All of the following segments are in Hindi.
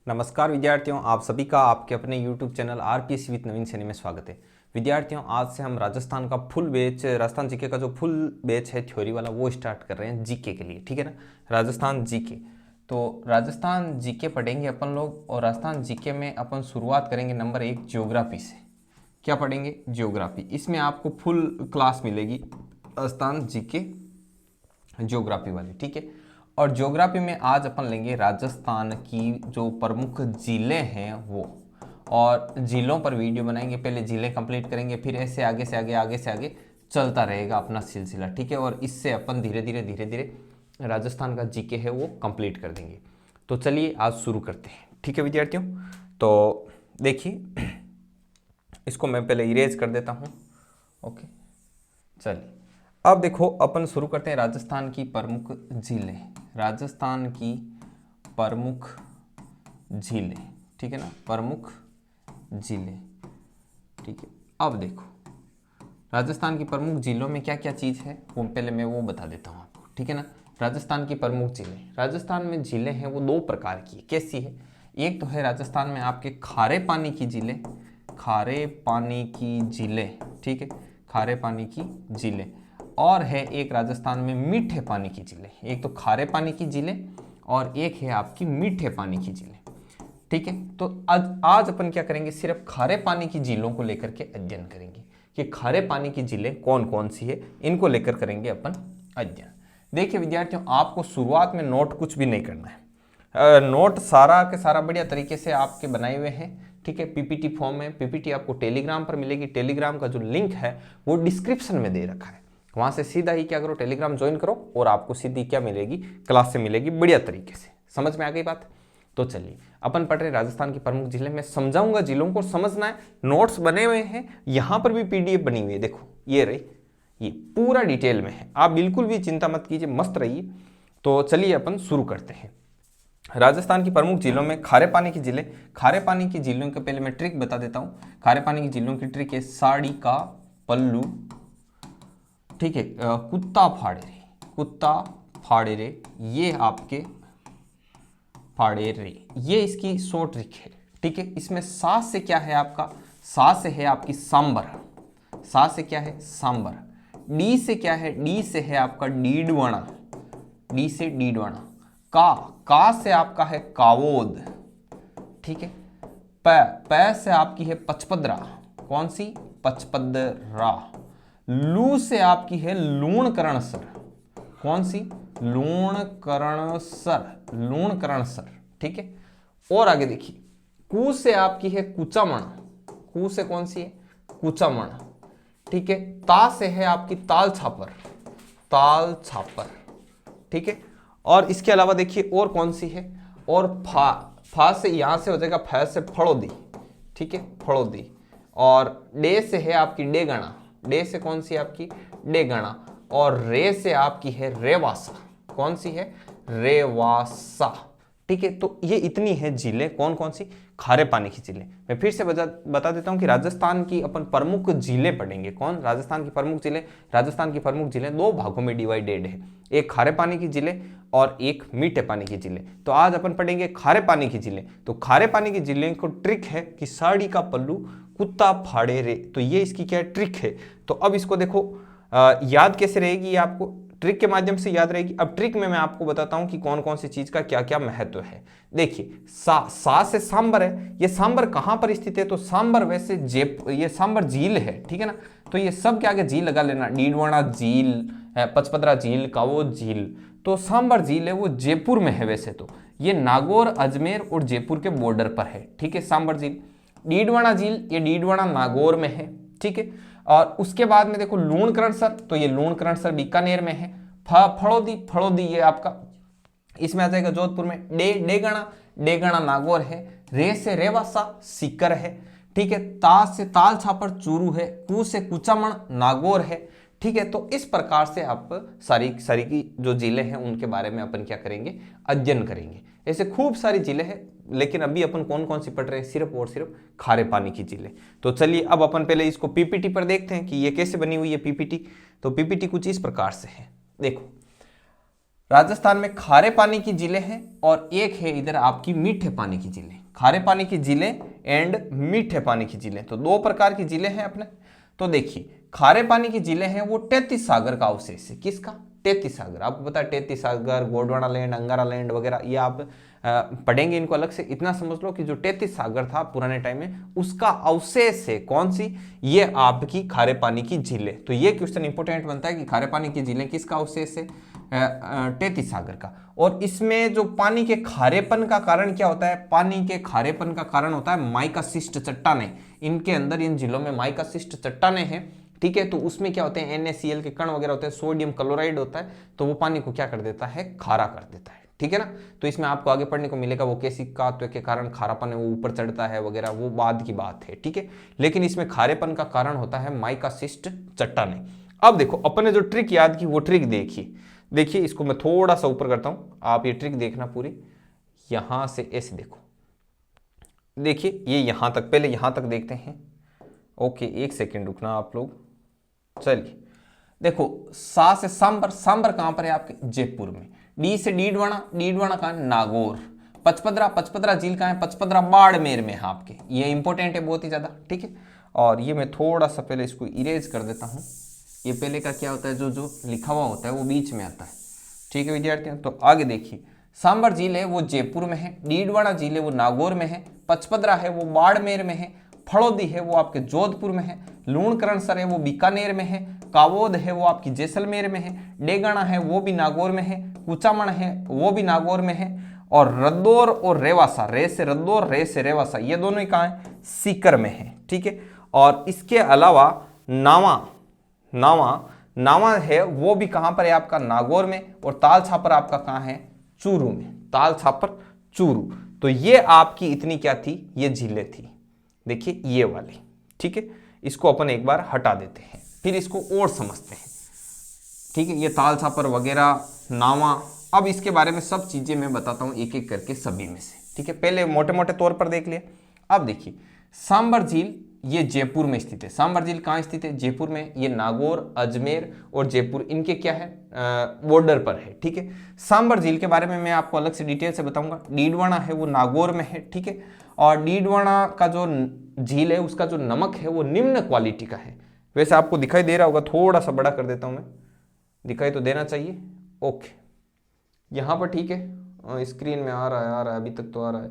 नमस्कार विद्यार्थियों, आप सभी का आपके अपने YouTube चैनल आरपीएससी विद नवीन सैनी में स्वागत है। विद्यार्थियों, आज से हम राजस्थान का फुल बैच, राजस्थान जीके का जो फुल बैच है थ्योरी वाला, वो स्टार्ट कर रहे हैं जीके के लिए। ठीक है ना, राजस्थान जीके। तो राजस्थान जीके पढ़ेंगे अपन लोग, और राजस्थान जीके में अपन शुरुआत करेंगे नंबर 1 ज्योग्राफी से। क्या पढ़ेंगे? ज्योग्राफी। इसमें आपको फुल क्लास मिलेगी राजस्थान जीके ज्योग्राफी वाली। ठीक है, और ज्योग्राफी में आज अपन लेंगे राजस्थान की जो प्रमुख जिले हैं वो, और जिलों पर वीडियो बनाएंगे। पहले जिले कंप्लीट करेंगे, फिर ऐसे आगे से आगे चलता रहेगा अपना सिलसिला। ठीक है, और इससे अपन धीरे धीरे राजस्थान का जीके है वो कंप्लीट कर देंगे। तो चलिए आज शुरू करते हैं। ठीक है विद्यार्थियों, तो देखिए इसको मैं पहले इरेज कर देता हूँ। ओके, चलिए अब देखो अपन शुरू करते हैं राजस्थान की प्रमुख झीलें। राजस्थान की प्रमुख झीलें, ठीक है ना, प्रमुख झीलें। ठीक है, अब देखो राजस्थान की प्रमुख झीलों में क्या क्या चीज़ है वो पहले मैं वो बता देता हूँ आपको। ठीक है ना, राजस्थान की प्रमुख झीलें। राजस्थान में झीलें हैं वो दो प्रकार की। कैसी है? एक तो है राजस्थान में आपके खारे पानी की झीलें, खारे पानी की झीलें। ठीक है, खारे पानी की झीलें। और है एक राजस्थान में मीठे पानी की झीलें। एक तो खारे पानी की झीलें और एक है आपकी मीठे पानी की झीलें। ठीक है, तो आज अपन क्या करेंगे, सिर्फ खारे पानी की झीलों को लेकर के अध्ययन करेंगे कि खारे पानी की झीलें कौन कौन सी है, इनको लेकर करेंगे अपन अध्ययन। देखिए विद्यार्थियों, आपको शुरुआत में नोट कुछ भी नहीं करना है। नोट सारा के सारा बढ़िया तरीके से आपके बनाए हुए हैं। ठीक है, पीपीटी फॉर्म में। पीपीटी आपको टेलीग्राम पर मिलेगी। टेलीग्राम का जो लिंक है वो डिस्क्रिप्शन में दे रखा है। वहां से सीधा ही क्या करो, टेलीग्राम ज्वाइन करो और आपको सीधी क्या मिलेगी, क्लास से मिलेगी बढ़िया तरीके से। समझ में आ गई बात? तो चलिए अपन पढ़ रहे राजस्थान की प्रमुख जिले। मैं समझाऊंगा, जिलों को समझना है। नोट्स बने हुए हैं, यहां पर भी पीडीएफ बनी हुई है। देखो ये रही, ये पूरा डिटेल में है। आप बिल्कुल भी चिंता मत कीजिए, मस्त रहिए। तो चलिए अपन शुरू करते हैं। राजस्थान की प्रमुख जिलों में खारे पानी की जिले। खारे पानी की जिलों के पहले मैं ट्रिक बता देता हूं। खारे पानी की जिलों की ट्रिक है साड़ी का पल्लू। ठीक है, कुत्ता फाड़े रे, कुत्ता फाड़े रे, ये आपके फाड़े रे, ये इसकी शॉर्ट ट्रिक है। ठीक है, इसमें सा से क्या है आपका, सा से है आपकी सांबर। सा से क्या है, सांबर। डी से क्या है, डी से है आपका डीडवाना। डी से डीडवाना। का से आपका है कावोद। ठीक है, प से आपकी है पचपदरा। कौन सी? पचपदरा। लू से आपकी है लूणकरणसर। कौन सी? लूणकरणसर, लूणकरणसर। ठीक है, और आगे देखिए, कू से आपकी है कुचामण। कू से कौन सी है? कुचामण। ठीक है, ता से है आपकी ताल छापर, ताल छापर। ठीक है, और इसके अलावा देखिए और कौन सी है, और फा से यहां से हो जाएगा फै से फड़ोदी। ठीक है, फड़ोदी। और डे से है आपकी डेगणा। डे से कौन सी आपकी? डेगणा। और रे से आपकी है रेवासा। कौन सी है? रेवासा। ठीक है, तो ये इतनी है झीलें। कौन कौन सी? खारे पानी की झीलें। मैं फिर से बता देता हूं कि राजस्थान की अपन प्रमुख झीलें पढ़ेंगे। कौन? राजस्थान की प्रमुख झीलें। राजस्थान की प्रमुख झीलें दो भागों में डिवाइडेड है, एक खारे पानी की झीलें और एक मीठे पानी की झीलें। तो आज अपन पढ़ेंगे खारे पानी की झीलें। तो खारे पानी की झीलें को ट्रिक है कि साड़ी का पल्लू कुत्ता फाड़े रे, तो ये इसकी क्या ट्रिक है। तो अब इसको देखो, याद कैसे रहेगी, ये आपको ट्रिक के माध्यम से याद रहेगी। अब ट्रिक में मैं आपको बताता हूं कि कौन कौन सी चीज का क्या क्या महत्व है। देखिए, सा से सांबर है। ये सांबर कहां पर स्थित है? तो सांबर वैसे ये सांबर झील है। ठीक है ना, तो ये सब के आगे झील लगा लेना। डीडवाना झील, पचपदरा झील, कावो झील। तो सांबर झील है वो जयपुर में है। वैसे तो ये नागौर, अजमेर और जयपुर के बॉर्डर पर है। ठीक है, सांबर झील। डीडवाना झील, ये डीडवाना नागौर में है। ठीक है, और उसके बाद में देखो लूणकरणसर, तो ये लूणकरणसर बीकानेर में है। फड़ोदी, फड़ोदी ये आपका इसमें आ जाएगा जोधपुर में। डेगणा, डेगणा नागौर है। रे से रेवासा सीकर है। ठीक है, ता से ताल छापर चूरू है। कू से कुचामण नागौर है। ठीक है, तो इस प्रकार से आप सारी सारी की जो जिले हैं उनके बारे में अपन क्या करेंगे, अध्ययन करेंगे। ऐसे खूब सारी जिले हैं, लेकिन अभी अपन कौन कौन सी पढ़ रहे हैं, सिर्फ और सिर्फ खारे पानी की जिले। तो चलिए अब अपन पहले इसको पीपीटी पर देखते हैं कि ये कैसे बनी हुई है पीपीटी। तो पीपीटी कुछ इस प्रकार से है। देखो, राजस्थान में खारे पानी की झीलें हैं और एक है इधर आपकी मीठे पानी की झीलें। खारे पानी की झीलें एंड मीठे पानी की झीलें, तो दो प्रकार की झीलें हैं अपने। तो देखिए खारे पानी की झीलें हैं वो 33 सागर का अवशेष है। किसका? 33 सागर। आपको पता है 33 सागर, गोंडवाना लैंड, अंगारा लैंड वगैरह, ये आप पढ़ेंगे इनको अलग से। इतना समझ लो कि जो 33 सागर था पुराने टाइम में, उसका अवशेष है कौन सी? ये आपकी खारे पानी की झीलें। तो ये क्वेश्चन इंपोर्टेंट बनता है कि खारे पानी की झीलें किसका अवशेष है? 33 सागर का। और इसमें जो पानी के खारेपन का कारण क्या होता है? पानी के खारेपन का कारण होता है माइकासिस्ट चट्टानें। इनके अंदर, इन झीलों में माइकासिस्ट चट्टानें हैं, ठीक है। तो उसमें क्या होते हैं? NaCl के कण वगैरह होते हैं, सोडियम क्लोराइड होता है, तो वो पानी को क्या कर देता है? खारा कर देता है, ठीक है ना। तो इसमें आपको आगे पढ़ने को मिलेगा वो कैसी तत्व के कारण खारापन है वो ऊपर चढ़ता है वगैरह, वो बाद की बात है, ठीक है। लेकिन इसमें खारेपन का कारण होता है माइकासिस्ट चट्टानें। अब देखो अपने जो ट्रिक याद की वो ट्रिक देखिए इसको मैं थोड़ा सा ऊपर करता हूं, आप ये ट्रिक देखना पूरी। यहां से ऐसे देखो, देखिए ये यहां तक, पहले यहां तक देखते हैं। ओके, एक सेकेंड रुकना आप लोग। चलिए देखो, सा से सांबर, सांबर कहां पर है आपके? जयपुर में। डी से डीडवाना, डीडवाना कहां है? नागौर। पचपदरा, पचपदरा झील कहां है? पचपदरा बाड़मेर में है आपके। ये इंपॉर्टेंट है बहुत ही ज्यादा, ठीक है। और ये मैं थोड़ा सा पहले इसको इरेज कर देता हूं। ये पहले का क्या होता है, जो लिखा हुआ होता है वो बीच में आता है, ठीक है विद्यार्थियों। तो आगे देखिए, सांबर झील है वो जयपुर में है, डीडवाना झील है वो नागौर में है, पचपदरा है वो बाड़मेर में है, फड़ौदी है वो आपके जोधपुर में है, लूणकरणसर है वो बीकानेर में है, कावोद है वो आपकी जैसलमेर में है, डेगाना है वो भी नागौर में है, कुचामण है वो भी नागौर में है, और रद्दौर और रेवासा, रे से रद्दौर, रे से रेवासा, ये दोनों ही कहाँ है? सीकर में है, ठीक है। और इसके अलावा नावा है वो भी कहां पर है आपका? नागौर में। और ताल छापर आपका कहां है? चूरू में। ताल छापर चूरू। तो ये आपकी इतनी क्या थी? ये झीलें थी, देखिए ये वाली, ठीक है। इसको अपन एक बार हटा देते हैं, फिर इसको और समझते हैं, ठीक है। ये ताल छापर वगैरह, नावा, अब इसके बारे में सब चीजें मैं बताता हूं एक एक करके सभी में से, ठीक है। पहले मोटे मोटे तौर पर देख लिया। अब देखिए सांबर झील ये जयपुर में स्थित है। सांबर झील कहाँ स्थित है? जयपुर में। ये नागौर, अजमेर और जयपुर इनके क्या है? बॉर्डर पर है, ठीक है। सांबर झील के बारे में मैं आपको अलग से डिटेल से बताऊंगा। डीडवाना है वो नागौर में है, ठीक है। और डीडवाना का जो झील है उसका जो नमक है वो निम्न क्वालिटी का है। वैसे आपको दिखाई दे रहा होगा, थोड़ा सा बड़ा कर देता हूं मैं, दिखाई तो देना चाहिए। ओके, यहाँ पर ठीक है, स्क्रीन में आ रहा है, अभी तक तो आ रहा है,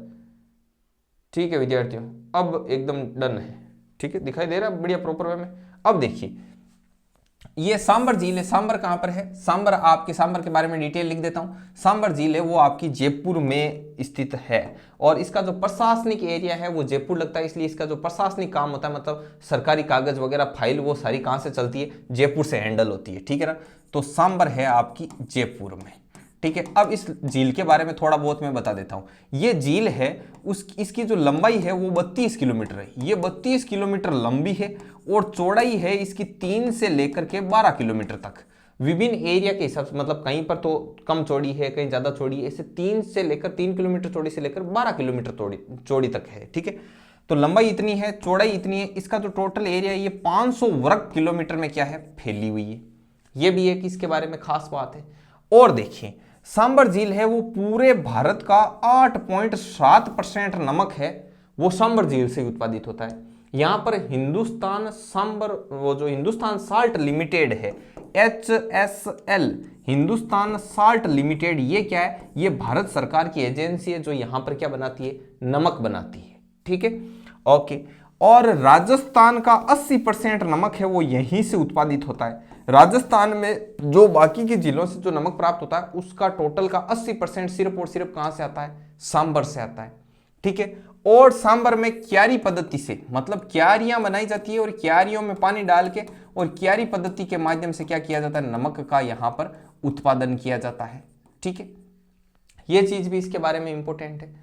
ठीक है विद्यार्थियों। अब एकदम डन है, ठीक है, दिखाई दे रहा है बढ़िया प्रॉपर वे में। अब देखिए ये सांबर झील है। सांबर कहां पर है? सांबर, आपके सांबर के बारे में डिटेल लिख देता हूं। सांबर झील है वो आपकी जयपुर में स्थित है, और इसका जो प्रशासनिक एरिया है वो जयपुर लगता है, इसलिए इसका जो प्रशासनिक काम होता है, मतलब सरकारी कागज वगैरह फाइल, वो सारी कहां से चलती है? जयपुर से हैंडल होती है, ठीक है ना। तो सांबर है आपकी जयपुर में, ठीक है। अब इस झील के बारे में थोड़ा बहुत मैं बता देता हूं। ये झील है इसकी जो लंबाई है वो 32 किलोमीटर है। ये 32 किलोमीटर लंबी है, और चौड़ाई है इसकी 3 से लेकर के 12 किलोमीटर तक। विभिन्न एरिया के हिसाब से, मतलब कहीं पर तो कम चौड़ी है, कहीं ज्यादा चौड़ी है, ऐसे 3 से लेकर 3 किलोमीटर चौड़ी से लेकर 12 किलोमीटर चौड़ी तक है, ठीक है। तो लंबाई इतनी है, चौड़ाई इतनी है। इसका जो टोटल एरिया है ये 500 वर्ग किलोमीटर में क्या है? फैली हुई है। ये भी एक इसके बारे में खास बात है। और देखिए सांबर झील है वो पूरे भारत का 8.7% नमक है वो सांबर झील से उत्पादित होता है। यहां पर हिंदुस्तान सांबर, वो जो हिंदुस्तान साल्ट लिमिटेड है, HSL, हिंदुस्तान साल्ट लिमिटेड, ये क्या है? ये भारत सरकार की एजेंसी है जो यहां पर क्या बनाती है? नमक बनाती है, ठीक है। ओके, और राजस्थान का 80% नमक है वो यहीं से उत्पादित होता है। राजस्थान में जो बाकी की जिलों से जो नमक प्राप्त होता है उसका टोटल का 80% सिर्फ और सिर्फ कहां से आता है? सांबर से आता है, ठीक है। और सांबर में क्यारी पद्धति से, मतलब क्यारियां बनाई जाती है और क्यारियों में पानी डाल के और क्यारी पद्धति के माध्यम से क्या किया जाता है? नमक का यहां पर उत्पादन किया जाता है, ठीक है। यह चीज भी इसके बारे में इंपॉर्टेंट है।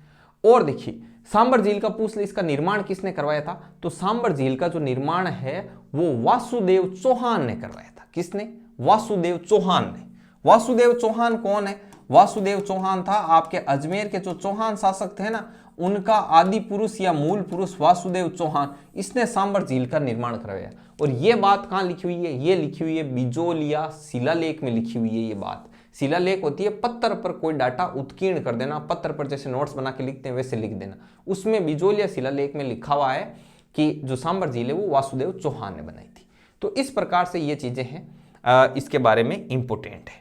और देखिए सांबर झील का पूछ ले, इसका निर्माण किसने करवाया था? तो सांबर झील का जो निर्माण है वो वासुदेव चौहान ने करवाया था। किसने? वासुदेव चौहान ने। वासुदेव चौहान कौन है? वासुदेव चौहान था आपके अजमेर के जो चौहान शासक थे ना, उनका आदि पुरुष या मूल पुरुष वासुदेव चौहान, इसने सांबर झील का निर्माण करवाया। और ये बात कहां लिखी हुई है? ये लिखी हुई है बिजोलिया शिलालेख में लिखी हुई है ये बात। शिलालेख होती है पत्थर पर कोई डाटा उत्कीर्ण कर देना, पत्थर पर जैसे नोट्स बना के लिखते हैं वैसे लिख देना। उसमें बिजोलिया शिलालेख में लिखा हुआ है कि जो सांबर झील है वो वासुदेव चौहान ने बनाई थी। तो इस प्रकार से ये चीजें हैं, इसके बारे में इंपोर्टेंट है।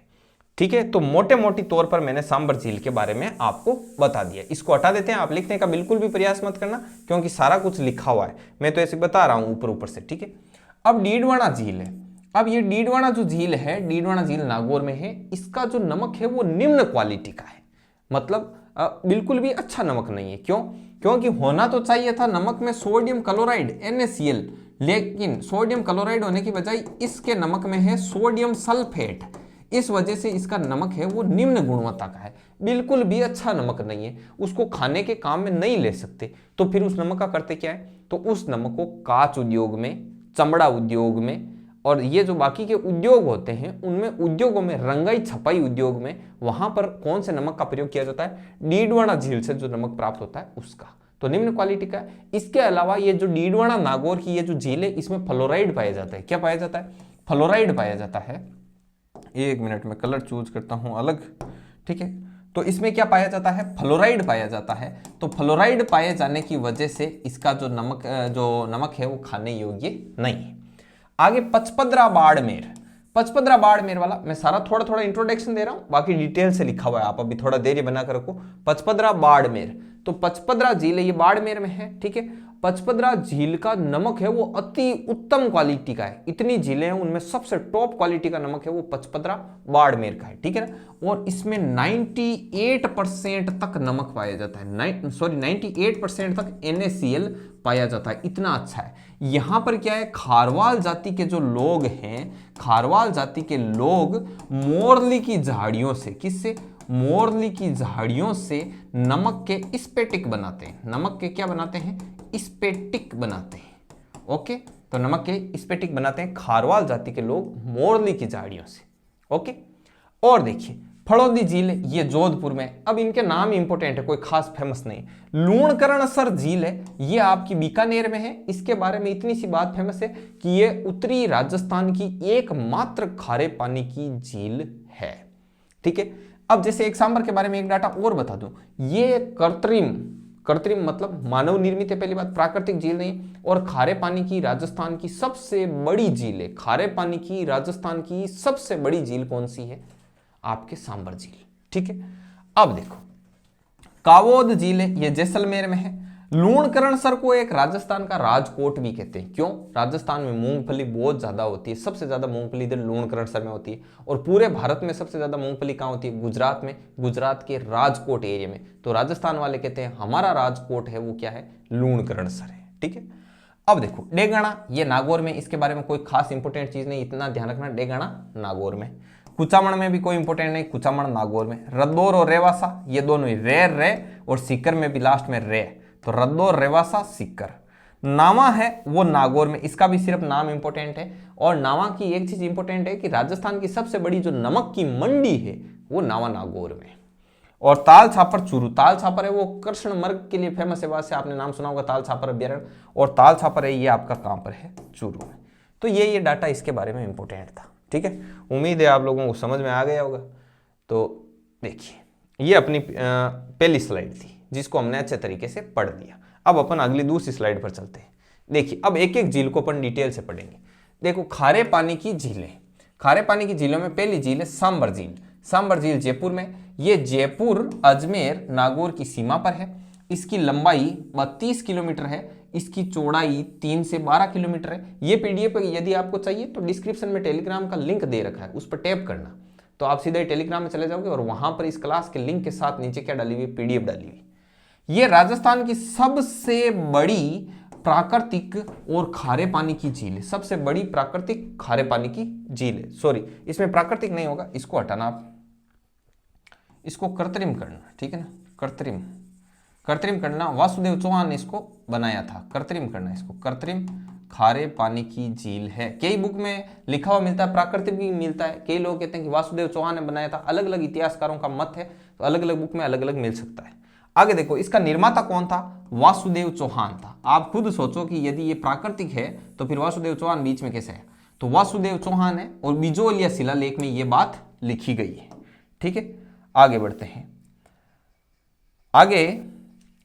ठीक है, तो मोटे मोटी तौर पर मैंने सांबर झील के बारे में आपको बता दिया। इसको हटा देते हैं, आप लिखने का बिल्कुल भी प्रयास मत करना क्योंकि सारा कुछ लिखा हुआ है, मैं तो ऐसे बता रहा हूं ऊपर ऊपर से। ठीक है, अब डीडवाना झील है। अब ये डीडवाना जो झील है, डीडवाना झील नागौर में है। इसका जो नमक है वो निम्न क्वालिटी का है, मतलब बिल्कुल भी अच्छा नमक नहीं है। क्यों? क्योंकि होना तो चाहिए था नमक में सोडियम क्लोराइड NaCl, लेकिन सोडियम क्लोराइड होने की बजाय इसके नमक में है सोडियम सल्फेट। इस वजह से इसका नमक है वो निम्न गुणवत्ता का है, बिल्कुल भी अच्छा नमक नहीं है। उसको खाने के काम में नहीं ले सकते। तो फिर उस नमक का करते क्या है? तो उस नमक को कांच उद्योग में, चमड़ा उद्योग में और ये जो बाकी के उद्योग होते हैं उनमें, उद्योगों में, रंगाई छपाई उद्योग में, वहां पर कौन से नमक का प्रयोग किया जाता है? डीडवाना झील से जो नमक प्राप्त होता है उसका, तो निम्न क्वालिटी का है। इसके अलावा ये जो डीडवाना नागौर की ये जो झील है इसमें फ्लोराइड पाया जाता है। क्या पाया जाता है? फ्लोराइड पाया जाता है। एक मिनट में कलर चूज करता हूं अलग। ठीक है, तो इसमें क्या पाया जाता है? फ्लोराइड पाया जाता है। तो फ्लोराइड पाए जाने की वजह से इसका जो नमक है वो खाने योग्य नहीं है। आगे पचपदरा बाड़मेर। पचपदरा बाड़मेर वाला मैं सारा थोड़ा थोड़ा इंट्रोडक्शन दे रहा हूं, बाकी डिटेल से लिखा हुआ है, आप अभी थोड़ा देरी बनाकर रखो। पचपदरा बाड़मेर, तो पचपदरा झील है ये बाड़मेर में है। ठीक है, पचपदरा झील का नमक है वो अति उत्तम क्वालिटी का है। इतनी झीलें हैं उनमें सबसे टॉप क्वालिटी का नमक है वो पचपदरा बाड़मेर का है। ठीक है ना, और इसमें 98% तक नमक पाया जाता है, 98% तक NaCl पाया जाता है। इतना अच्छा है। यहां पर क्या है, खारवाल जाति के जो लोग हैं, खारवाल जाति के लोग मोरली की झाड़ियों से, किससे? मोरली की झाड़ियों से नमक के स्पेटिक बनाते हैं। नमक के क्या बनाते हैं? स्पेटिक बनाते हैं। ओके, तो नमक के स्पेटिक बनाते हैं खारवाल जाति के लोग मोरली की झाड़ियों से। ओके, और देखिए फड़ौदी झील है, ये जोधपुर में। अब इनके नाम इंपोर्टेंट है, कोई खास फेमस नहीं। लूणकरणसर झील है, ये आपकी बीकानेर में है। इसके बारे में इतनी सी बात फेमस है कि ये उत्तरी राजस्थान की एकमात्र खारे पानी की झील है। ठीक है, अब जैसे एक सांबर के बारे में एक डाटा और बता दूं, ये कृत्रिम मतलब मानव निर्मित है, पहली बात, प्राकृतिक झील नहीं। और खारे पानी की राजस्थान की सबसे बड़ी झील है। खारे पानी की राजस्थान की सबसे बड़ी झील कौन सी है? आपके सांबर झील। ठीक है, अब देखो कावोद झील है, ये जैसलमेर में है। लूणकरणसर को एक राजस्थान का राजकोट भी कहते हैं। क्यों? राजस्थान में मूंगफली बहुत ज्यादा होती है, सबसे ज्यादा मूंगफली इधर लूणकरणसर में होती है। और पूरे भारत में सबसे ज्यादा मूंगफली कहां होती है? गुजरात में, गुजरात के राजकोट एरिया में। तो राजस्थान वाले कहते हैं हमारा राजकोट है वो क्या है? लूणकरणसर है। ठीक है, अब देखो डेगाना, ये नागौर में। इसके बारे में कोई खास इंपोर्टेंट चीज नहीं, इतना ध्यान रखना, डेगाना नागौर में। कुचामण में भी कोई इंपोर्टेंट नहीं, कुचामण नागौर में। रद्दौर और रेवासा, ये दोनों ही रे और सीकर में भी लास्ट में रे, तो रद्दौर, रेवासा, सीकर। नावा है वो नागौर में, इसका भी सिर्फ नाम इंपोर्टेंट है। और नावा की एक चीज इंपोर्टेंट है कि राजस्थान की सबसे बड़ी जो नमक की मंडी है वो नावा नागौर में। और ताल छापर चूरू, ताल छापर है वो कृष्ण मर्ग के लिए फेमस है, वहां से आपने नाम सुना होगा, ताल छापर अभ्यारण्य। और ताल छापर है ये आपका कहां पर है? चूरू में। तो ये डाटा इसके बारे में इंपोर्टेंट था। ठीक है, उम्मीद है आप लोगों को समझ में आ गया होगा। तो देखिए ये अपनी पहली स्लाइड थी जिसको हमने अच्छे तरीके से पढ़ लिया। अब अपन अगली दूसरी स्लाइड पर चलते हैं। देखिए अब एक एक झील को अपन डिटेल से पढ़ेंगे। देखो खारे पानी की झीलें, खारे पानी की झीलों में पहली झील है सांबर झील। सांबर झील जयपुर में, ये जयपुर, अजमेर, नागौर की सीमा पर है। इसकी लंबाई 32 किलोमीटर है, इसकी चौड़ाई 3 से 12 किलोमीटर है। ये पीडीएफ यदि आपको चाहिए तो डिस्क्रिप्शन में टेलीग्राम का लिंक दे रखा है, उस पर टैप करना तो आप सीधे टेलीग्राम में चले जाओगे और वहां पर इस क्लास के लिंक के साथ नीचे क्या डाली हुई? पीडीएफ डाली हुई। ये राजस्थान की सबसे बड़ी प्राकृतिक और खारे पानी की झील है, सबसे बड़ी प्राकृतिक खारे पानी की झील है। सॉरी, इसमें प्राकृतिक नहीं होगा, इसको हटाना, आप इसको कृत्रिम करना। ठीक है ना, कृत्रिम करना। वासुदेव चौहान ने इसको बनाया था, कृत्रिम करना इसको, कृत्रिम खारे पानी की झील है। कई बुक में लिखा हुआ मिलता है, प्राकृतिक भी मिलता है। कई लोग कहते हैं कि वासुदेव चौहान ने बनाया था, अलग अलग इतिहासकारों का मत है, तो अलग अलग बुक में अलग अलग मिल सकता है। आगे देखो इसका निर्माता कौन था? वासुदेव चौहान था। आप खुद सोचो कि यदि ये प्राकृतिक है तो फिर वासुदेव चौहान बीच में कैसे है? तो वासुदेव चौहान है और बिजोलिया शिलालेख में ये बात लिखी गई है। ठीक है, आगे बढ़ते हैं। आगे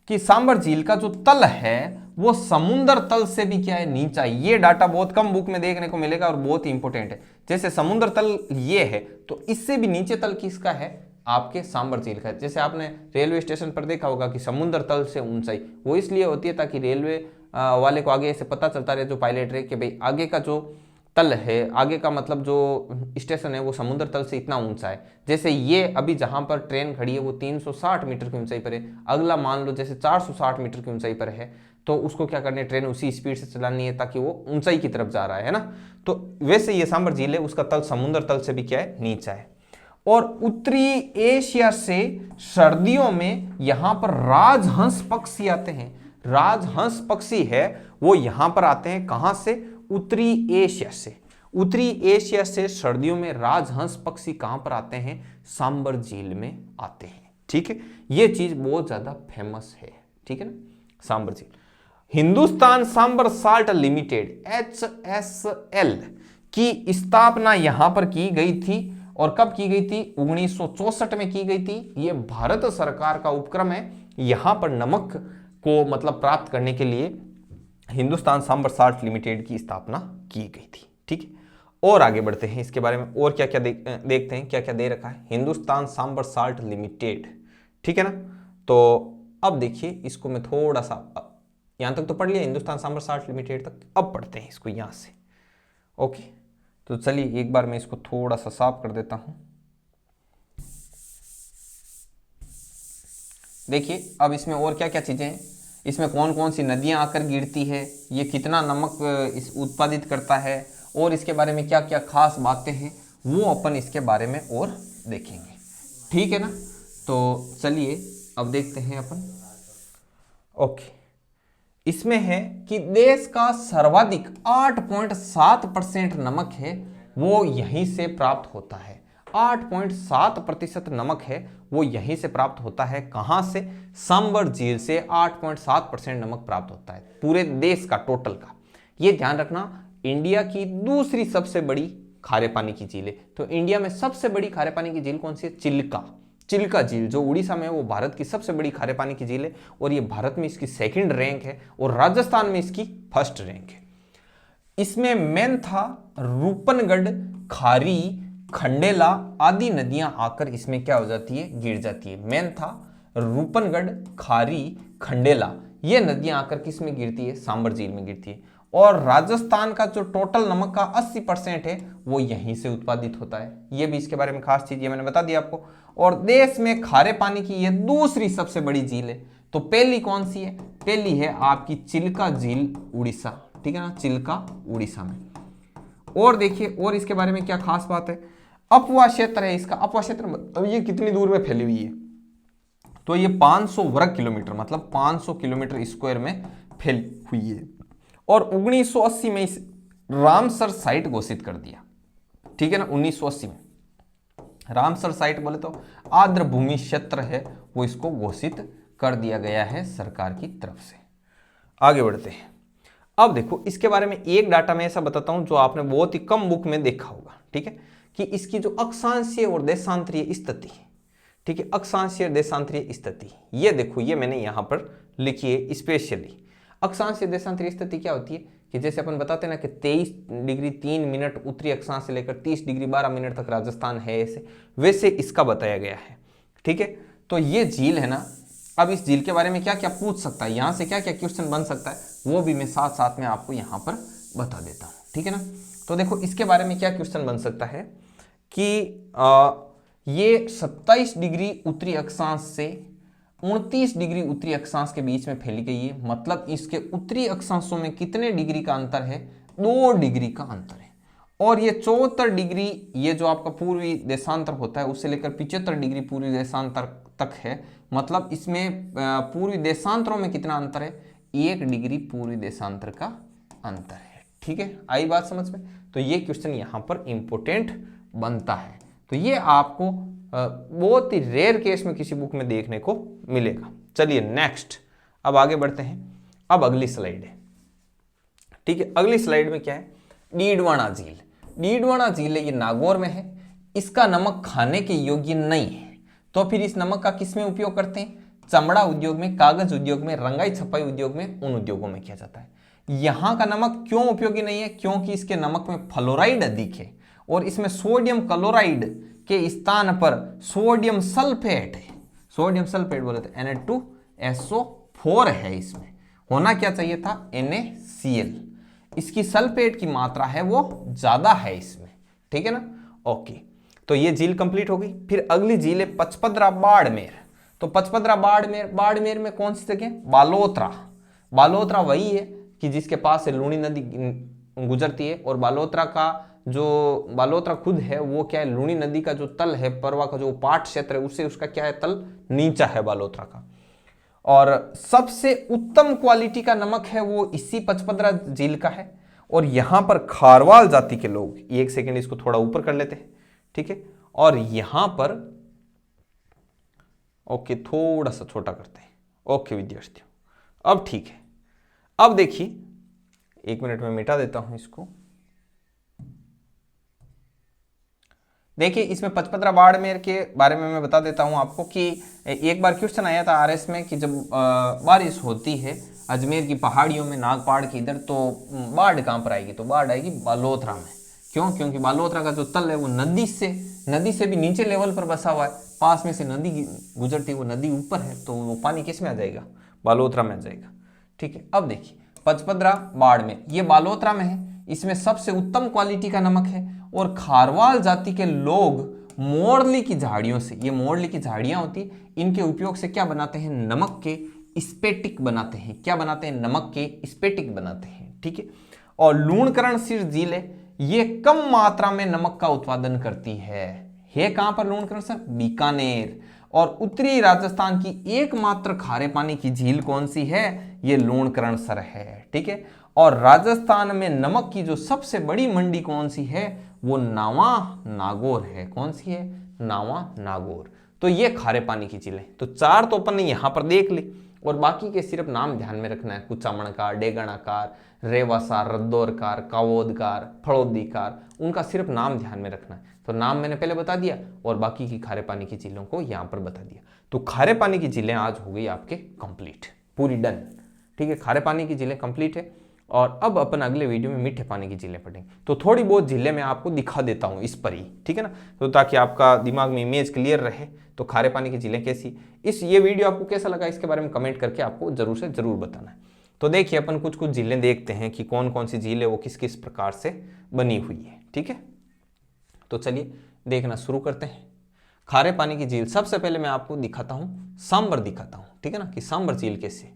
कि सांबर झील का जो तल है वो समुद्र तल से भी क्या है, नीचा। ये डाटा बहुत कम बुक में देखने को मिलेगा और बहुत ही इंपॉर्टेंट है। जैसे समुद्र तल ये है तो इससे भी नीचे तल किसका है, आपके सांबर झील का। जैसे आपने रेलवे स्टेशन पर देखा होगा कि समुद्र तल से ऊंचाई, वो इसलिए होती है ताकि रेलवे वाले को आगे से पता चलता रहे, जो पायलट रहे, कि भाई आगे का जो तल है, आगे का मतलब जो स्टेशन है वो समुद्र तल से इतना ऊंचा है। जैसे ये अभी जहां पर ट्रेन खड़ी है वो 360 मीटर की ऊंचाई पर है, अगला मान लो जैसे 460 मीटर की ऊंचाई पर है, तो उसको क्या करनी है, ट्रेन उसी स्पीड से चलानी है ताकि वो ऊंचाई की तरफ जा रहा है ना। तो वैसे ये सांबर झील है, उसका तल समुद्र तल से भी क्या है, नीचा है। और उत्तरी एशिया से सर्दियों में यहां पर राजहंस पक्षी आते हैं। राजहंस पक्षी है वो यहां पर आते हैं, कहां से, उत्तरी एशिया से। उत्तरी एशिया से सर्दियों में राजहंस पक्षी कहां पर आते हैं, सांबर झील में आते हैं। ठीक है, ये चीज बहुत ज्यादा फेमस है, ठीक है ना, सांबर झील। Hindustan Sambhar salt limited HSL की स्थापना यहां पर की गई थी, और कब की गई थी, 1964 में की गई थी। यह भारत सरकार का उपक्रम है, यहां पर नमक को मतलब प्राप्त करने के लिए हिंदुस्तान सांबर साल्ट लिमिटेड की स्थापना की गई थी। ठीक है, और आगे बढ़ते हैं इसके बारे में और क्या क्या देखते हैं, क्या क्या दे रखा है हिंदुस्तान सांबर साल्ट लिमिटेड। ठीक है ना, तो अब देखिए इसको मैं थोड़ा सा, यहां तक तो पढ़ लिया हिंदुस्तान सांबर साल्ट लिमिटेड तक, अब पढ़ते हैं इसको यहां से। ओके, तो चलिए एक बार मैं इसको थोड़ा सा साफ कर देता हूं। देखिए अब इसमें और क्या क्या चीजें हैं, इसमें कौन कौन सी नदियां आकर गिरती है, ये कितना नमक इस उत्पादित करता है, और इसके बारे में क्या क्या खास बातें हैं, वो अपन इसके बारे में और देखेंगे। ठीक है ना, तो चलिए अब देखते हैं अपन। ओके, इसमें है कि देश का सर्वाधिक 8.7% नमक है वो यहीं से प्राप्त होता है। 8.7% नमक है वो यहीं से प्राप्त होता है। कहां से, सांबर झील से 8.7% नमक प्राप्त होता है पूरे देश का, टोटल का। ये ध्यान रखना, इंडिया की दूसरी सबसे बड़ी खारे पानी की झील है। तो इंडिया में सबसे बड़ी खारे पानी की झील कौन सी है, चिल्का। चिल्का झील जो उड़ीसा में है वो भारत की सबसे बड़ी खारे पानी की झील है, और ये भारत में इसकी सेकंड रैंक है और राजस्थान में इसकी फर्स्ट रैंक है। इसमें मेंथा, रूपनगढ़, खारी, खंडेला आदि नदियां आकर इसमें क्या हो जाती है, गिर जाती है। मेंथा, रूपनगढ़, खारी, खंडेला ये नदियां आकर किस में गिरती है, सांबर झील में गिरती है। और राजस्थान का जो टोटल नमक का 80% है वो यहीं से उत्पादित होता है। ये भी इसके बारे में खास चीज, ये मैंने बता दिया आपको। और देश में खारे पानी की ये दूसरी सबसे बड़ी झील है। तो पहली कौन सी है, पहली है आपकी चिल्का झील, उड़ीसा। ठीक है ना, चिल्का उड़ीसा में। और देखिए और इसके बारे में क्या खास बात है, अपवा क्षेत्र है इसका। अपवा क्षेत्र मतलब ये कितनी दूर में फैली हुई है, तो ये 500 वर्ग किलोमीटर मतलब 500 किलोमीटर स्क्वायर में फैली हुई है। और 1980 में इस रामसर साइट घोषित कर दिया। ठीक है ना, 1980 में रामसर साइट बोले तो आर्द्र भूमि क्षेत्र है, वो इसको घोषित कर दिया गया है सरकार की तरफ से। आगे बढ़ते हैं। अब देखो इसके बारे में एक डाटा मैं ऐसा बताता हूं जो आपने बहुत ही कम बुक में देखा होगा। ठीक है, कि इसकी जो अक्षांशीय और देशांतरीय स्थिति है, ठीक है, अक्षांशीय देशांतरीय स्थिति, ये देखो ये मैंने यहां पर लिखी है स्पेशली। अक्षांशीय देशांतरीय स्थिति क्या होती है कि जैसे अपन बताते हैं ना कि 23 डिग्री 3 मिनट उत्तरी अक्षांश से लेकर 30 डिग्री 12 मिनट तक राजस्थान है, ऐसे वैसे इसका बताया गया है। ठीक है, तो ये झील है ना, अब इस झील के बारे में क्या क्या पूछ सकता है, यहां से क्या क्या क्वेश्चन बन सकता है, वो भी मैं साथ साथ में आपको यहां पर बता देता हूं। ठीक है ना, तो देखो इसके बारे में क्या क्वेश्चन बन सकता है कि ये 27 डिग्री उत्तरी अक्षांश से 29 डिग्री उत्तरी अक्षांश के बीच में फैली गई है। मतलब इसके उत्तरी अक्षांशों में कितने डिग्री का अंतर है, 2 डिग्री का अंतर है। और ये 74 डिग्री, ये जो आपका पूर्वी देशांतर होता है उससे लेकर 75 डिग्री पूर्वी देशांतर तक है। मतलब इसमें पूर्वी देशांतरों में कितना अंतर है, 1 डिग्री पूर्वी देशांतर का अंतर है। ठीक है, आई बात समझ में। तो ये क्वेश्चन यहां पर इंपोर्टेंट बनता है। तो ये आपको बहुत ही रेयर केस में किसी बुक में देखने को मिलेगा। चलिए नेक्स्ट, अब आगे बढ़ते हैं। अब अगली स्लाइड है। ठीक है, अगली स्लाइड में क्या है, डीडवाना झील। डीडवाना झील ये नागौर में है। इसका नमक खाने के योग्य नहीं है, तो फिर इस नमक का किस में उपयोग करते हैं? चमड़ा उद्योग में, कागज उद्योग में, रंगाई छपाई उद्योग में, उन उद्योगों में किया जाता है। यहां का नमक क्यों उपयोगी नहीं है? क्योंकि इसके नमक में फ्लोराइड अधिक है और इसमें सोडियम क्लोराइड के स्थान पर सोडियम सल्फेट है। सोडियम सल्फेट बोले थे Na2SO4 है। इसमें होना क्या चाहिए था? NaCl। इसकी सल्फेट की मात्रा है वो ज्यादा है इसमें, ठीक है ना। ओके, तो ये झील कंप्लीट हो गई। फिर अगली झील है पचपदरा बाड़मेर। तो पचपदरा बाड़मेर, बाड़मेर में कौन सी जगह? बालोतरा। बालोतरा वही है कि जिसके पास से लूणी नदी गुजरती है, और बालोतरा का जो बालोतरा खुद है वो क्या है? लूणी नदी का जो तल है, परवा का जो पाट क्षेत्र है, उससे उसका क्या है? तल नीचा है बालोतरा का। और सबसे उत्तम क्वालिटी का नमक है वो इसी पचपदरा झील का है। और यहां पर खारवाल जाति के लोग, एक सेकेंड इसको थोड़ा ऊपर कर लेते हैं, ठीक है। और यहां पर ओके, थोड़ा सा छोटा करते हैं। ओके विद्यार्थियों, अब ठीक है। अब देखिए, 1 मिनट में मिटा देता हूं इसको। देखिए, इसमें पचपदरा बाड़मेर के बारे में मैं बता देता हूं आपको कि एक बार क्वेश्चन आया था आरएस में कि जब बारिश होती है अजमेर की पहाड़ियों में, नागपाड़ की इधर, तो बाढ़ कहां पर आएगी? तो बाढ़ आएगी बालोतरा में। क्यों? क्योंकि बालोतरा का जो तल है वो नदी से भी नीचे लेवल पर बसा हुआ है। पास में से नदी गुजरती है, वो नदी ऊपर है, तो वो पानी किस में आ जाएगा? बालोतरा में आ जाएगा, ठीक है। अब देखिए, पचपदरा बाड़मेर ये बालोतरा में है। इसमें सबसे उत्तम क्वालिटी का नमक है। और खारवाल जाति के लोग मोरली की झाड़ियों से, ये मोरली की झाड़ियां होती, इनके उपयोग से क्या बनाते हैं? नमक के स्पेटिक बनाते हैं। क्या बनाते हैं? नमक के स्पेटिक बनाते हैं, ठीक है। और लूणकरणशील झील है, ये कम मात्रा में नमक का उत्पादन करती है। कहां पर लूणकरणशील? बीकानेर। और उत्तरी राजस्थान की एकमात्र खारे पानी की झील कौन सी है? ये लूणकरणसर है, ठीक है। और राजस्थान में नमक की जो सबसे बड़ी मंडी कौन सी है? वो नावा नागौर है। कौन सी है? नावा नागौर। तो ये खारे पानी की झील है। तो 4 तो अपन ने यहां पर देख ली, और बाकी के सिर्फ नाम ध्यान में रखना है। कुचामणकार, डेगणाकार, रेवासार, रद्दौरकार, कावोदकार, फड़ौदीकार, उनका सिर्फ नाम ध्यान में रखना है। तो नाम मैंने पहले बता दिया, और बाकी की खारे पानी की झीलों को यहां पर बता दिया। तो खारे पानी की झीलें आज हो गई आपके कंप्लीट, पूरी डन, ठीक है। खारे पानी की झीलें कंप्लीट है। और अब अपन अगले वीडियो में मीठे पानी की झीलें पढ़ेंगे। तो थोड़ी बहुत झीलें मैं आपको दिखा देता हूं इस पर ही, ठीक है ना, तो ताकि आपका दिमाग में इमेज क्लियर रहे। तो खारे पानी की झीलें कैसी, ये वीडियो आपको कैसा लगा, इसके बारे में कमेंट करके आपको जरूर से जरूर बताना है। तो देखिए, अपन कुछ कुछ झीलें देखते हैं कि कौन कौन सी झील है वो किस किस प्रकार से बनी हुई है, ठीक है। तो चलिए देखना शुरू करते हैं। खारे पानी की झील, सबसे पहले मैं आपको दिखाता हूं, सांबर दिखाता हूं, ठीक है ना, कि सांबर झील कैसे,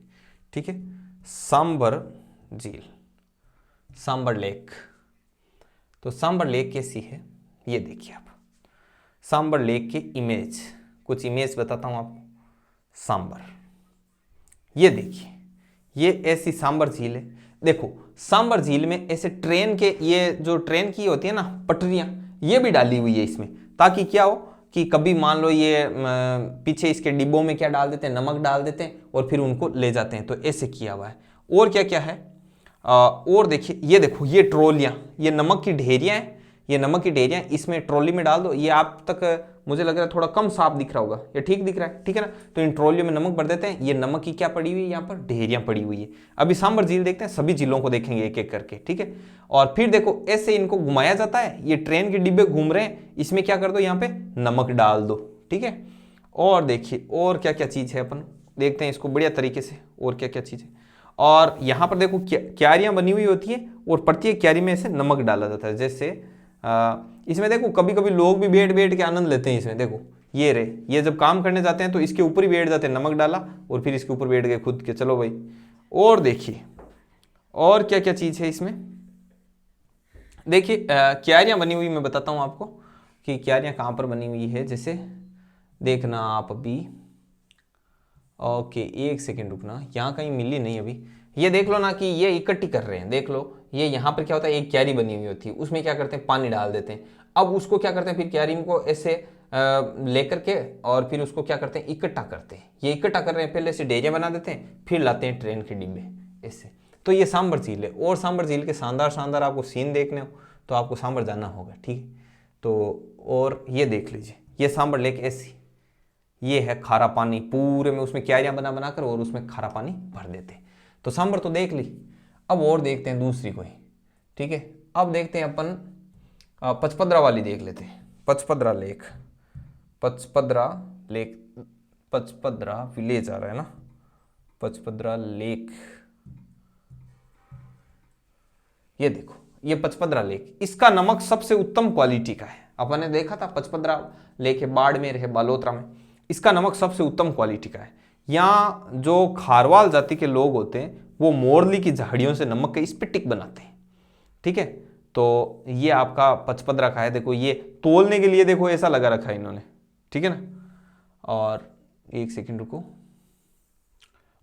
ठीक है। सांबर झील, सांबर लेक। तो सांबर लेक कैसी है ये देखिए आप। सांबर लेक के इमेज, कुछ इमेज बताता हूं आपको। सांबर, ये देखिए, ये ऐसी सांबर झील है। देखो, सांबर झील में ऐसे ट्रेन के, ये जो ट्रेन की होती है ना पटरियां, ये भी डाली हुई है इसमें, ताकि क्या हो कि कभी मान लो ये पीछे इसके डिब्बों में क्या डाल देते हैं? नमक डाल देते हैं और फिर उनको ले जाते हैं। तो ऐसे किया हुआ है। और क्या क्या है? और देखिए, ये देखो, ये ट्रॉलियां, ये नमक की ढेरियां हैं। ये नमक की ढेरियां इसमें ट्रॉली में डाल दो। ये आप तक मुझे लग रहा है थोड़ा कम साफ दिख रहा होगा, ये ठीक दिख रहा है, ठीक है ना। तो इन ट्रॉलियों में नमक भर देते हैं। ये नमक की क्या पड़ी हुई है? यहाँ पर ढेरियां पड़ी हुई है। अभी सांबर झील देखते हैं, सभी झीलों को देखेंगे एक एक करके, ठीक है। और फिर देखो, ऐसे इनको घुमाया जाता है। ये ट्रेन के डिब्बे घूम रहे हैं, इसमें क्या कर दो? यहाँ पे नमक डाल दो, ठीक है। और देखिए, और क्या क्या चीज है, अपन देखते हैं इसको बढ़िया तरीके से, और क्या क्या चीज है। और यहाँ पर देखो, क्यारियां बनी हुई होती है, और प्रत्येक क्यारी में ऐसे नमक डाला जाता है। जैसे इसमें देखो, कभी कभी लोग भी बैठ बैठ के आनंद लेते हैं इसमें। देखो, ये रे, ये जब काम करने जाते हैं तो इसके ऊपर ही बैठ जाते हैं, नमक डाला और फिर इसके ऊपर बैठ गए खुद के, चलो भाई। और देखिए, और क्या क्या चीज है इसमें। देखिए, क्यारियां बनी हुई, मैं बताता हूं आपको कि क्यारियां कहां पर बनी हुई है। जैसे देखना आप अभी, ओके, एक सेकेंड रुकना, यहाँ कहीं मिली नहीं अभी। ये देख लो ना कि ये इकट्ठी कर रहे हैं। देख लो, ये यहाँ पर क्या होता है, एक क्यारी बनी हुई होती है, उसमें क्या करते हैं? पानी डाल देते हैं। अब उसको क्या करते हैं? फिर क्यारी को ऐसे लेकर के, और फिर उसको क्या करते हैं? इकट्ठा करते हैं। ये इकट्ठा कर रहे हैं, पहले से डेरिया बना देते हैं, फिर लाते हैं ट्रेन के डिब्बे ऐसे। तो ये सांबर झील है। और सांबर झील के शानदार शानदार आपको सीन देखने हो तो आपको सांबर जाना होगा, ठीक है। तो और ये देख लीजिए, ये सांबर लेक ऐसी, ये है खारा पानी, पूरे में उसमें क्यारियां बना बना कर और उसमें खारा पानी भर देते हैं। तो सांबर तो देख ली, अब और देखते हैं दूसरी कोई, ठीक है। अब देखते हैं अपन पचपदरा वाली देख लेते हैं, Pachpadra lake, Pachpadra lake, Pachpadra village आ रहा है ना, पचपदरा लेक, ये देखो ये पचपदरा लेक, इसका नमक सबसे उत्तम क्वालिटी का है। अपन ने देखा था पचपदरा लेक है बाड़मेर है बालोतरा में, इसका नमक सबसे उत्तम क्वालिटी का है। यहाँ जो खारवाल जाति के लोग होते हैं वो मोरली की झाड़ियों से नमक के स्पिटिक बनाते हैं, ठीक है। तो ये आपका पचपदरा का है, देखो ये तोलने के लिए देखो ऐसा लगा रखा है इन्होंने, ठीक है ना। और एक सेकंड रुको,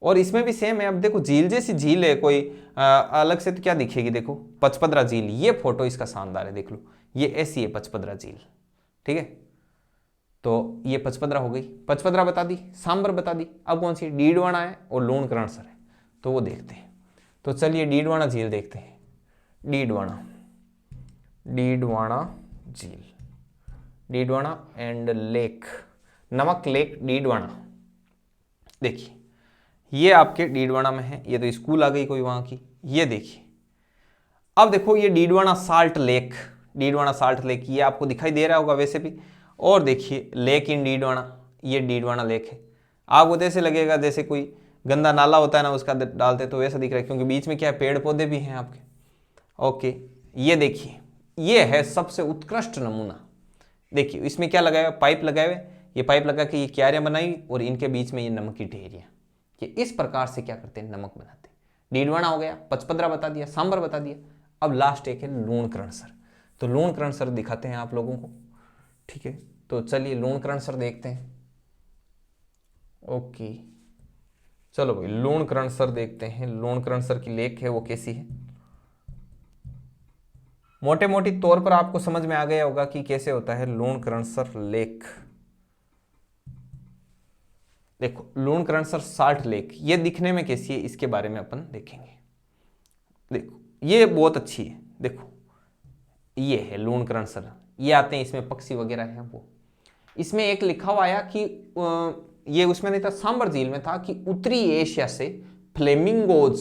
और इसमें भी सेम है। अब देखो झील जैसी झील है कोई अलग से तो क्या दिखेगी, देखो पचपदरा झील, ये फोटो इसका शानदार है, देख लो ये ऐसी है पचपदरा झील, ठीक है। तो ये पचपदरा हो गई, पचपदरा बता दी, सांबर बता दी, अब कौन सी, डीडवाना है और लूणकरणसर है, तो वो देखते हैं। तो चलिए डीडवाना झील देखते हैं, डीडवाना, डीडवाना झील, डीडवाना एंड लेक, नमक लेक डीडवाना। देखिए ये आपके डीडवाना में है, ये तो स्कूल आ गई कोई वहां की। ये देखिए अब देखो ये Didwana salt lake, Didwana salt lake ये आपको दिखाई दे रहा होगा वैसे भी। और देखिए लेक इन डीडवाना, ये डीडवाना लेक है। आपको जैसे लगेगा जैसे कोई गंदा नाला होता है ना उसका डालते, तो वैसा दिख रहा है, क्योंकि बीच में क्या है, पेड़ पौधे भी हैं आपके। ओके ये देखिए ये है सबसे उत्कृष्ट नमूना। देखिए इसमें क्या लगाया, पाइप लगाए हुए, ये पाइप लगा के ये क्यारियां बनाई और इनके बीच में ये नमक की ढेरियां, ये इस प्रकार से क्या करते हैं, नमक बनाते हैं। डीडवाना हो गया, पचपदरा बता दिया, सांबर बता दिया। अब लास्ट एक है लूणकरणसर, तो लूणकरणसर दिखाते हैं आप लोगों को, ठीक है। तो चलिए लूणकरणसर देखते हैं। ओके चलो भाई लूणकरणसर देखते हैं, लूणकरणसर की लेक है वो कैसी है। मोटे मोटी तौर पर आपको समझ में आ गया होगा कि कैसे होता है लूणकरणसर लेक। देखो लूणकरणसर साल्ट लेक ये दिखने में कैसी है, इसके बारे में अपन देखेंगे। देखो ये बहुत अच्छी है, देखो ये है लूणकरणसर, ये आते हैं इसमें पक्षी वगैरह हैं वो। इसमें एक लिखा हुआ आया कि ये उसमें नहीं था, सांबर झील में था कि उत्तरी एशिया से फ्लेमिंगोज,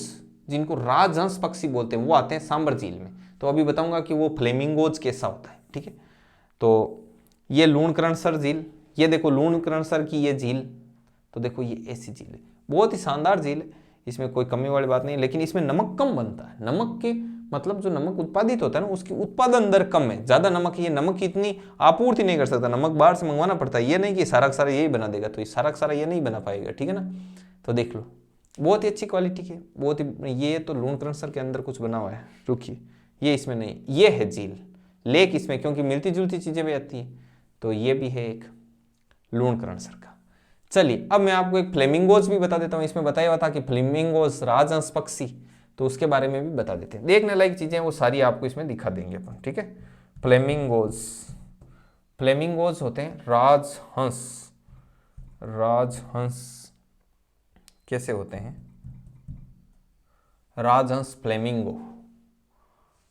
जिनको राजहंस पक्षी बोलते हैं, वो आते हैं सांबर झील में। तो अभी बताऊंगा कि वो फ्लेमिंगोज कैसा होता है, ठीक है। तो ये लूणकरणसर झील, ये देखो लूणकरणसर की ये झील, तो देखो ये ऐसी झील है, बहुत ही शानदार झील है, इसमें कोई कमी वाली बात नहीं। लेकिन इसमें नमक कम बनता है, नमक के मतलब जो नमक उत्पादित होता है ना उसकी उत्पादन दर कम है, ज्यादा नमक, ये नमक की इतनी आपूर्ति नहीं कर सकता, नमक बाहर से मंगवाना पड़ता है। ये नहीं कि सारा का सारा यही बना देगा, तो ये सारा का सारा ये नहीं बना पाएगा, ठीक है ना। तो देख लो बहुत ही अच्छी क्वालिटी की, बहुत ही। ये तो लूणकरणसर के अंदर कुछ बना हुआ है, रुकिए ये इसमें नहीं, ये है झील, लेक इसमें क्योंकि मिलती जुलती चीजें भी आती हैं, तो ये भी है एक लूणकरणसर का। चलिए अब मैं आपको एक फ्लेमिंगोज भी बता देता हूँ। इसमें बताया हुआ था कि फ्लेमिंगोज राजहंस पक्षी, तो उसके बारे में भी बता देते हैं। देखने लायक चीजें वो सारी आपको इसमें दिखा देंगे अपन, ठीक है। फ्लेमिंगोज, फ्लेमिंगोज होते हैं राजहंस, राजहंस कैसे होते हैं, राजहंस फ्लेमिंगो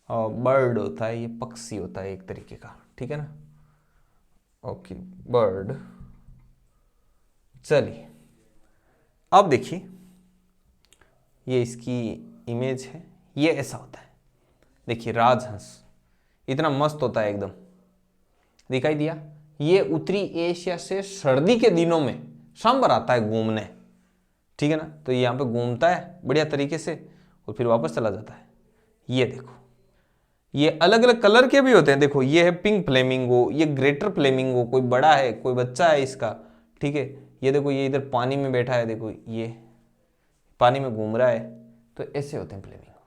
बर्ड होता है, ये पक्षी होता है एक तरीके का, ठीक है ना। Okay bird. चलिए अब देखिए ये इसकी इमेज है, ये ऐसा होता है, देखिए राजहंस इतना मस्त होता है एकदम, दिखाई दिया। ये उत्तरी एशिया से सर्दी के दिनों में सांबर आता है घूमने, ठीक है ना। तो ये यहाँ पे घूमता है बढ़िया तरीके से और फिर वापस चला जाता है। ये देखो ये अलग अलग कलर के भी होते हैं, देखो ये है पिंक फ्लेमिंगो, ये ग्रेटर फ्लेमिंगो, कोई बड़ा है कोई बच्चा है इसका, ठीक है। ये देखो ये इधर पानी में बैठा है, देखो ये पानी में घूम रहा है, तो ऐसे होते हैं फ्लेमिंगो,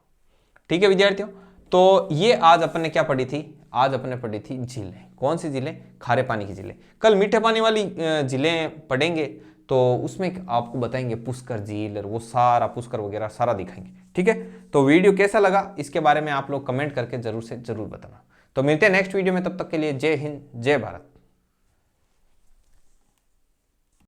ठीक है विद्यार्थियों। तो ये आज अपन ने क्या पढ़ी थी, आज अपन ने पढ़ी थी झीलें। कौन सी झीलें, खारे पानी की झीलें। कल मीठे पानी वाली झीलें पढ़ेंगे, तो उसमें आपको बताएंगे पुष्कर झील और वो सारा पुष्कर वगैरह सारा दिखाएंगे, ठीक है। तो वीडियो कैसा लगा इसके बारे में आप लोग कमेंट करके जरूर से जरूर बताना। तो मिलते हैं नेक्स्ट वीडियो में, तब तक के लिए जय हिंद जय भारत।